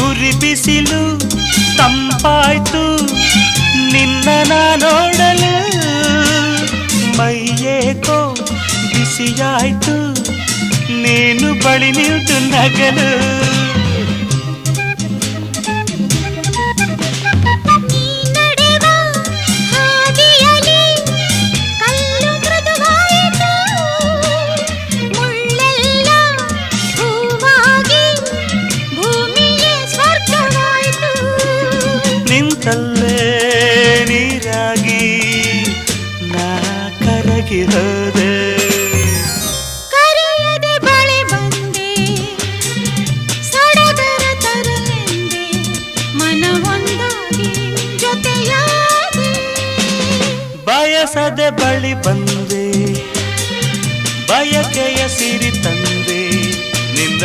ಉರಿ ಬಿಸಿಲು ತಂಪಾಯ್ತು ನಿನ್ನ ನೋಡಲು ಮೈಯೇಕೋ ಬಿಸಿಯಾಯ್ತು ನೀನು ಬಳಿ ನಿಂತು ನಗಲು ನಿಂತಲ್ಲೇ ನೀರಾಗಿ ನಾ ಕರಗಿ ಹೋದೆ ಕರೆಯದೆ ಬಳಿ ಬಂದೆ ಸಡಗರ ತರಲೆಂದೆ ಮನವೊಂದಾಗಿ ಜೊತೆಯಾದೆ ಬಯಸದೆ ಬಳಿ ಬಂದೆ ಬಯಕೆಯ ಸಿರಿ ತಂದೆ ನಿಂದ